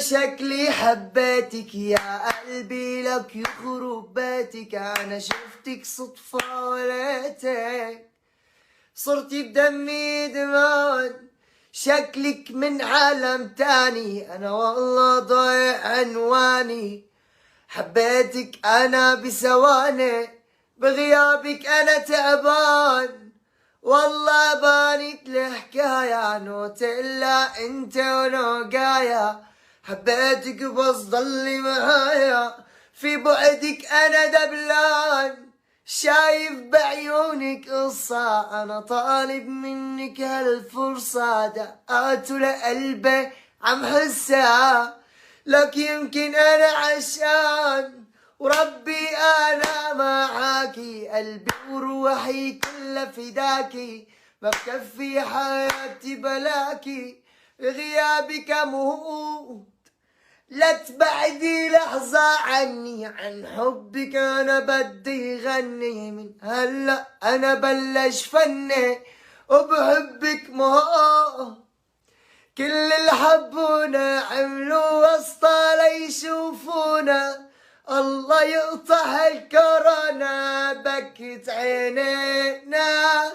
شكلي حبيتك يا قلبي لك يخرب بيتك. انا شفتك صدفة ولقيتك صرتي بدمي دمان. شكلك من عالم تاني انا والله ضايع عنواني. حبيتك انا بثواني بغيابك انا تعبان. والله بانت الحكاية نوت إلا انت ونوقايا. حبيتك بس ضلي معايا في بعدك انا دبلان. شايف بعيونك قصة انا طالب منك هالفرصة. دقات لقلبي عم حسها لك يمكن انا عشان وربي انا معاكي. قلبي وروحي كلها فداكي ما بكفي حياتي بلاكي. غيابك موت لا تبعدي لحظة عني. عن حبك انا بدي غني من هلا انا بلش فني وبحبك موت. كل اللي حبونا عملوا وسطى ليشوفونا. الله يقطع الكورونا بكت عينينا.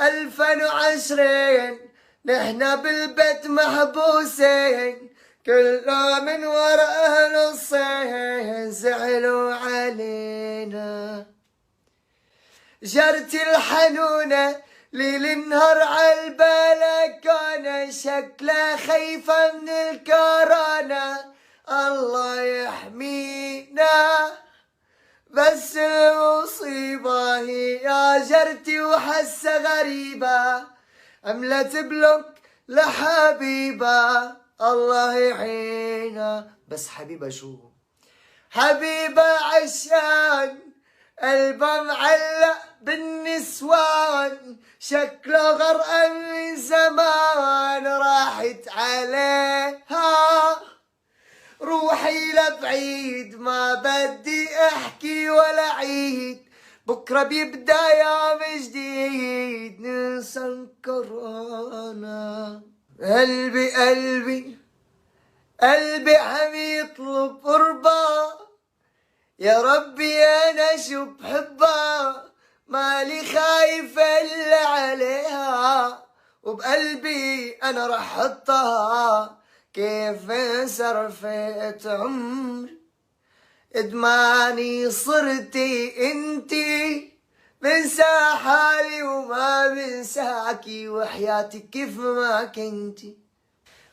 2020 نحنا بالبيت محبوسين كلنا من وراء نصين زعلوا علينا. جرتي الحنونة ليل نهار عالبلكونة شكلها خايفة من الكورونا. الله يحمينا بس المصيبة هي جرتي وحسة غريبة عملت بلوك لحبيبة. الله يعينا. بس حبيبة شو حبيبة عشان قلبها معلق بالنسوان. شكله غرقان من زمان راحت عليها. روحي لبعيد ما بدي احكي ولا عيد. بكرة بيبدأ يوم جديد ننسى كورونا. قلبي قلبي قلبي عم يطلب قربة. يا ربي انا شو بحبها مالي خايف الا عليها. وبقلبي انا رح حطها كيف صرفت عمري. ادماني صرتي انتي بنسى حالي وما بنساكي وحياتك كيف ما كنتي.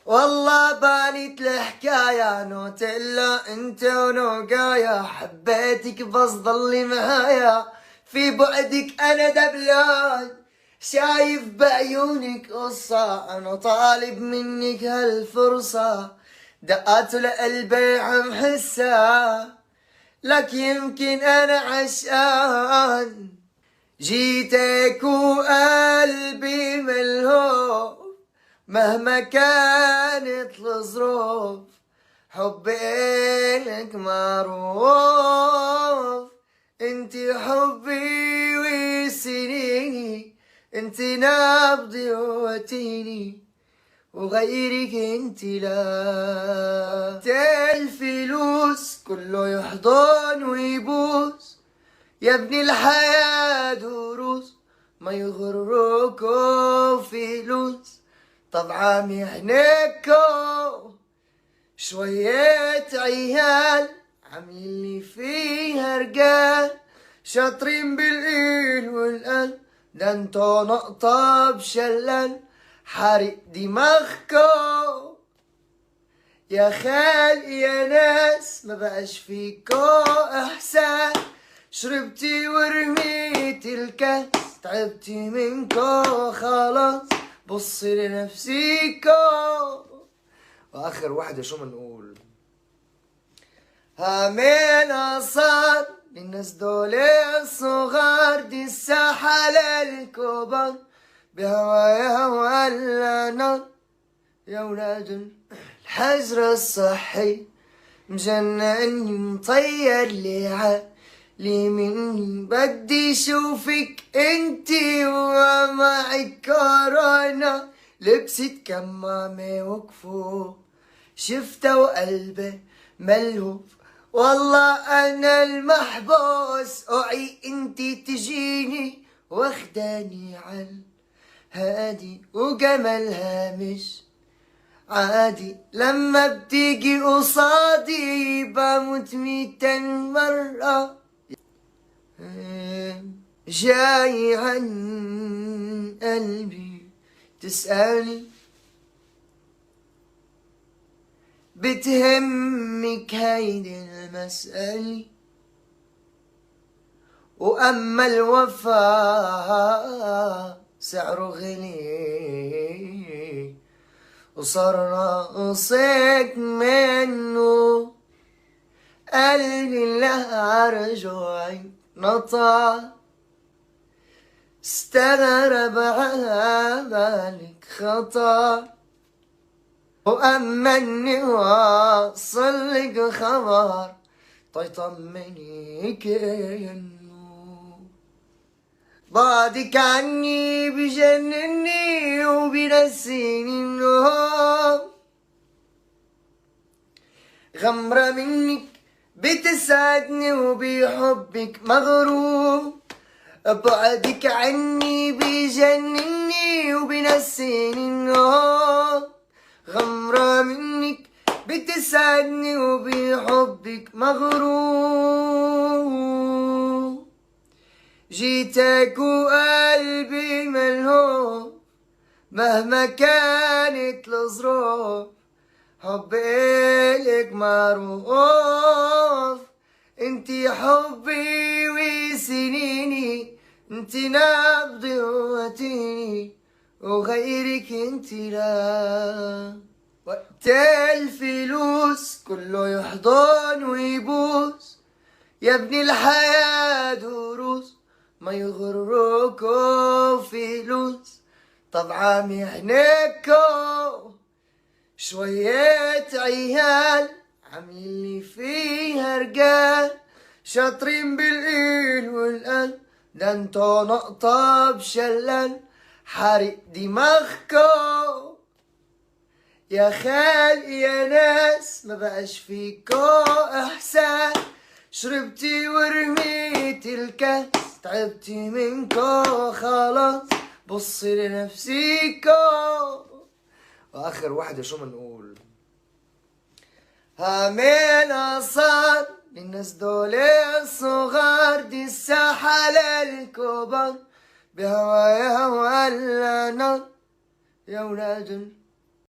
والله بانت الحكاية نوت إلا انت ونوقايا. حبيتك بس ضلي معايا في بعدك انا دبلان. شايف بعيونك قصة انا طالب منك هالفرصة. دقات لقلبي عم حسها لك يمكن انا عشان. جيتك وقلبي ملهوف مهما كانت الظروف. حبي لك معروف انتي حبي وسنيني. انتي نبضي وتيني وغيرك انتي لا. الفلوس كله يحضن ويبوس يا ابني الحياة دروس ما يغركوا فلوس. طبعا محنكو شوية عيال عاملين لي فيها رجال. شاطرين بالإيل والقلب ده انتو نقطة بشلال. حارق دماغكو يا خال يا ناس ما بقاش فيكو احسان. شربتي ورميتي الكاس تعبتي منكو خلاص بصي لنفسيكو. واخر واحدة شو منقول هامين صار للناس دول الصغار. دي الساحة للكبار بهوايا ولا نار. يا ولاد الحجر الصحي مجنني مطير لي عالي مني. بدي شوفك انتي ومعك كورونا. لبست كمامة وكفو شفته وقلبه ملهوف، والله أنا المحبوس، أوعي انتي تجيني واخداني عال هادي، وجمالها مش عادي، لما بتيجي قصادي بموت 200 مرة. جاي عن قلبي تسألني، بتهمك هيدي المسألة، وأما الوفاء سعره غلي، وصار ناقصك منه قلبي له رجوعي نطع، استغرب عملك خطأ، وأما إني واصل لك خبر طيطمنيك إنه بعدك عني بجنني وبنسيني النوم، غمرة منك بتسعدني وبحبك مغروم، بعدك عني بجنني وبنسيني النوم، غمرة منك بتسعدني وبحبك مغروم، جيتك وقلبي ملهوف مهما كانت الظروف، حبي إلك معروف، انتي حبي وسنيني، انتي نبضي ووتيني، وغيرك انتي لا. وقت الفلوس كله يحضن ويبوس، يا ابني الحياة دروس ما يغركوا فلوس، طبعا محنكوا شوية عيال عاملين لي فيها رجال، شاطرين بالإيل والقلب، ده انتو نقطة بشلال حارق دماغكو، يا خال يا ناس ما بقاش فيكو احسان، شربتي ورميتي الكاس، تعبتي منكو خلاص، بصي لنفسيكو. واخر واحدة شو منقول؟ هامين صار للناس دول الصغار، دي الساحة للكبار، بهوايا ولا نار يا ولاد